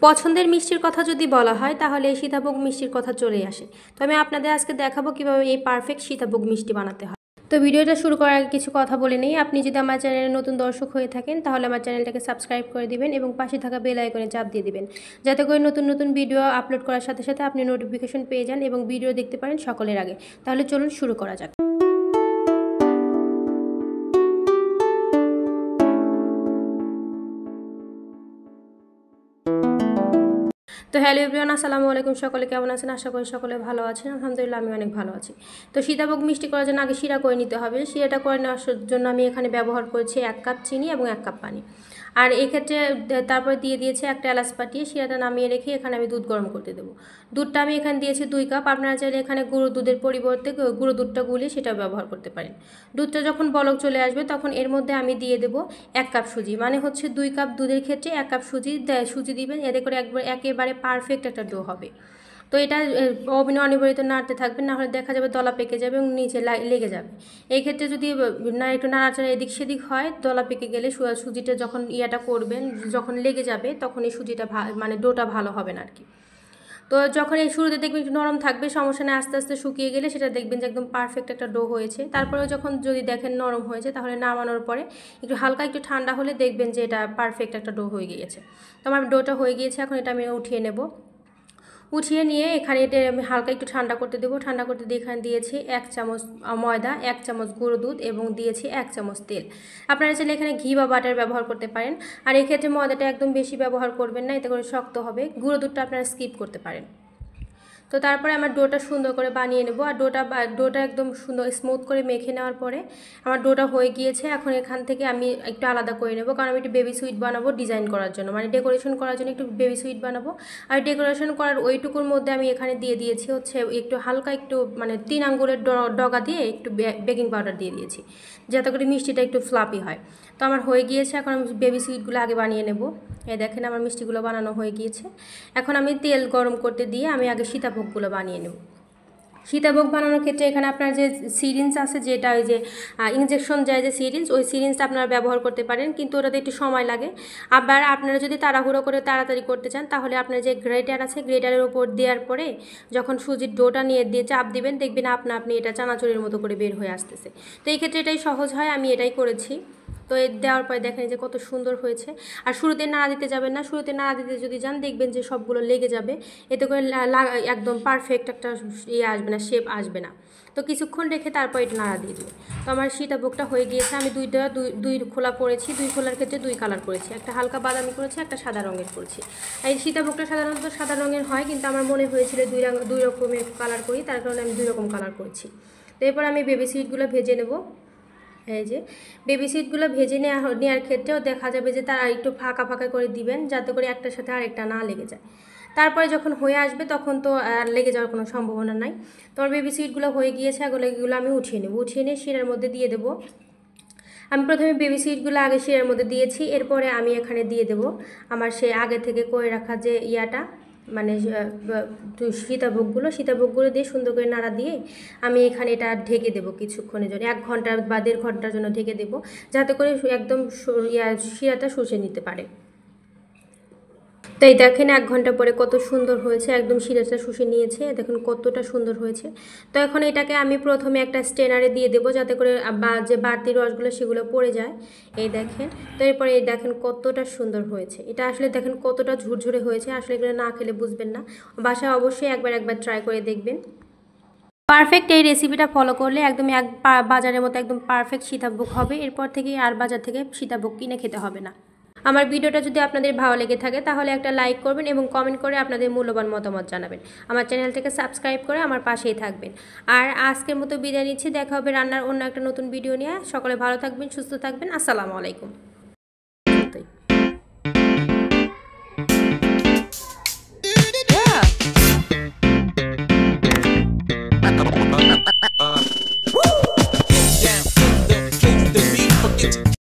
পছন্দের মিষ্টির কথা যদি বলা হয় তাহলে এই সীতাভোগ মিষ্টির কথা চলে আসে। তো আমি আপনাদের আজকে দেখাবো কিভাবে এই পারফেক্ট সীতাভোগ মিষ্টি বানাতে হয়। তো ভিডিওটা শুরু করার আগে কিছু কথা বলে নেই। আপনি যদি আমার চ্যানেলে নতুন দর্শক হয়ে থাকেন তাহলে আমার চ্যানেলটাকে সাবস্ক্রাইব করে দিবেন এবং পাশে থাকা বেল আইকনে চাপ দিয়ে দিবেন, যাতে করে নতুন নতুন ভিডিও আপলোড করার সাথে সাথে আপনি নোটিফিকেশন পেয়ে যান এবং ভিডিও দেখতে পারেন সকলের আগে। তাহলে চলুন শুরু করা যাক। তো হ্যালো এভরিওয়ান, আসসালামু আলাইকুম। সকলে কেমন আছেন? আশা করি সকলে ভালো আছেন। আলহামদুলিল্লাহ আমি অনেক ভালো আছি। তো সীতাভোগ মিষ্টি করার জন্য আগে শিরা করে নিতে হবে। শিরাটা করে নেওয়ার জন্য আমি এখানে ব্যবহার করেছি 1 কাপ চিনি এবং 1 কাপ পানি। আর এক্ষেত্রে তারপরে দিয়ে দিয়েছি একটা এলাচ ফাটিয়ে শিরাটা নামিয়ে রেখে এখানে আমি দুধ গরম করতে দেবো। দুধটা আমি এখানে দিয়েছি 2 কাপ। আপনারা চাইলে এখানে গুঁড়ো দুধের পরিবর্তে গুঁড়ো দুধটা গুলিয়ে সেটা ব্যবহার করতে পারেন। দুধটা যখন বলক চলে আসবে তখন এর মধ্যে আমি দিয়ে দেবো 1 কাপ সুজি, মানে হচ্ছে 2 কাপ দুধের ক্ষেত্রে 1 কাপ সুজি দিবেন। এতে করে একেবারে পারফেক্ট একটা ডো হবে। তো এটা ওভেনে অনিবার্য নাড়তে থাকবেন, না হলে দেখা যাবে দলা পেকে যাবে এবং নিচে লেগে যাবে। এই ক্ষেত্রে যদি একটু নাড়াচাড়া এদিক সেদিক হয়, দলা পেকে গেলে সুজিটা যখন করবেন, যখন লেগে যাবে তখন এই সুজিটা মানে ডোটা ভালো হবে না আর কি। তো যখন এই শুরুতে দেখবেন একটু নরম থাকবে, সমস্যা নেই, আস্তে আস্তে শুকিয়ে গেলে সেটা দেখবেন যে একদম পারফেক্ট একটা ডো হয়েছে। তারপরেও যখন যদি দেখেন নরম হয়েছে তাহলে নামানোর পরে একটু হালকা একটু ঠান্ডা হলে দেখবেন যে এটা পারফেক্ট একটা ডো হয়ে গিয়েছে। তো আমার ডোটা হয়ে গিয়েছে, এখন এটা আমি উঠিয়ে নেব। উঠিয়ে নিয়ে এখানে এটা আমি হালকা একটু ঠান্ডা করতে দেবো। ঠান্ডা করতে দিয়ে এখানে দিয়েছি 1 চামচ ময়দা, 1 চামচ গুঁড়ো দুধ এবং দিয়েছি 1 চামচ তেল। আপনারা চাইলে এখানে ঘি বা বাটার ব্যবহার করতে পারেন। আর এক্ষেত্রে ময়দাটা একদম বেশি ব্যবহার করবেন না, এতে করে শক্ত হবে। গুঁড়ো দুধটা আপনারা স্কিপ করতে পারেন। তো তারপরে আমার ডোটা সুন্দর করে বানিয়ে নেব। আর ডোটা একদম সুন্দর স্মুথ করে মেখে নেওয়ার পরে আমার ডোটা হয়ে গিয়েছে। এখন এখান থেকে আমি একটু আলাদা করে নেব, কারণ আমি একটু বেবি সুইট বানাবো ডিজাইন করার জন্য, মানে ডেকোরেশন করার জন্য একটু বেবি সুইট বানাবো। আর ডেকোরেশন করার ওইটুকুর মধ্যে আমি এখানে দিয়ে দিয়েছি হচ্ছে একটু হালকা একটু মানে 3 আঙ্গুলের ডগা দিয়ে একটু বেকিং পাউডার দিয়ে দিয়েছি, যাতে করে মিষ্টিটা একটু ফ্লাপি হয়। তো আমার হয়ে গিয়েছে। এখন আমি বেবি সুইটগুলো আগে বানিয়ে নেব। এই দেখেন আমার মিষ্টিগুলো বানানো হয়ে গিয়েছে। এখন আমি তেল গরম করতে দিয়ে আমি আগে সীতাভোগগুলো বানিয়ে নেব। সীতাভোগ বানানোর ক্ষেত্রে এখানে আপনার যে সিরিঞ্জ আছে, যেটা ওই যে ইনজেকশন যায় যে সিরিঞ্জ, ওই সিরিঞ্জটা আপনারা ব্যবহার করতে পারেন, কিন্তু ওটাতে একটু সময় লাগে। আবার আপনারা যদি তাড়াহুড়ো করে তাড়াতাড়ি করতে চান তাহলে আপনার যে গ্রেটার আছে, গ্রেটারের উপর দেওয়ার পরে যখন সুজির ডোটা নিয়ে দিয়ে চাপ দিবেন, দেখবেন আপনি এটা চানাচুরের মতো করে বের হয়ে আসতেছে। তো এই ক্ষেত্রে এটাই সহজ হয়, আমি এটাই করেছি। তো দেওয়ার পরে দেখেন যে কত সুন্দর হয়েছে। আর শুরুতে নাড়া দিতে যাবেন না, শুরুতে নাড়া দিতে যদি যান দেখবেন যে সবগুলো লেগে যাবে, এতে করে একদম পারফেক্ট একটা আসবে না, শেপ আসবে না। তো কিছুক্ষণ রেখে তারপর এটা নাড়া দিয়ে দেবে। তো আমার সীতাভোগটা হয়ে গিয়েছে। আমি দুই খোলা করেছি, 2 খোলার ক্ষেত্রে 2 কালার করেছি, একটা হালকা বাদামি করেছি, একটা সাদা রঙের করেছি। এই সীতাভোগটা সাধারণত সাদা রঙের হয়, কিন্তু আমার মনে হয়েছিল 2 রকমের কালার করি, তার কারণে আমি 2 রকম কালার করেছি। তো এরপর আমি বেবি সুইটগুলো ভেজে নেব। এই যে বেবি সিডগুলো ভেজে নেওয়ার ক্ষেত্রেও দেখা যাবে যে তারা একটু ফাঁকা ফাঁকা করে দিবেন, যাতে করে একটার সাথে আরেকটা না লেগে যায়। তারপরে যখন হয়ে আসবে তখন তো আর লেগে যাওয়ার কোনো সম্ভাবনা নাই। তোমার বেবি সিডগুলো হয়ে গিয়েছে, এগুলো আমি উঠিয়ে নেব। উঠিয়ে নিয়ে শিরার মধ্যে দিয়ে দেবো। আমি প্রথমে বেবি সিডগুলো আগে শিরার মধ্যে দিয়েছি, এরপরে আমি এখানে দিয়ে দেব আমার সেই আগে থেকে করে রাখা যে মানে সীতাভোগগুলো দিয়ে সুন্দর করে নাড়া দিয়ে আমি এখানে এটা ঢেকে দেবো কিছুক্ষণের জন্য, 1 ঘন্টা বা 1.5 ঘন্টার জন্য ঢেকে দেবো, যাতে করে একদম শিরাটা শুষে নিতে পারে। তো এই দেখেন 1 ঘন্টা পরে কত সুন্দর হয়েছে, একদম শিরাটা শুষে নিয়েছে, দেখুন কতটা সুন্দর হয়েছে। তো এখন এটাকে আমি প্রথমে একটা স্ট্রেনারে দিয়ে দেবো, যাতে করে যে বাড়তি রসগুলো সেগুলো পড়ে যায়। এই দেখেন। তো এরপরে এই দেখেন কতটা সুন্দর হয়েছে। এটা আসলে দেখেন কতটা ঝুরঝুরে হয়েছে, আসলে এগুলো না খেলে বুঝবেন না। বাসায় অবশ্যই একবার ট্রাই করে দেখবেন। পারফেক্ট এই রেসিপিটা ফলো করলে একদম বাজারের মতো একদম পারফেক্ট সীতাভোগ হবে। এরপর থেকে আর বাজার থেকে সীতাভোগ কিনে খেতে হবে না। আমার ভিডিওটা যদি আপনাদের ভালো লেগে থাকে তাহলে একটা লাইক করবেন এবং কমেন্ট করে আপনাদের মূল্যবান মতামত জানাবেন। আমার চ্যানেলটাকে সাবস্ক্রাইব করে আমার পাশেই থাকবেন। আর আজকের মতো বিদায় নিচ্ছি, দেখা হবে রান্নার অন্য একটা নতুন ভিডিও নিয়ে। সকলে ভালো থাকবেন, সুস্থ থাকবেন। আসসালামু আলাইকুম।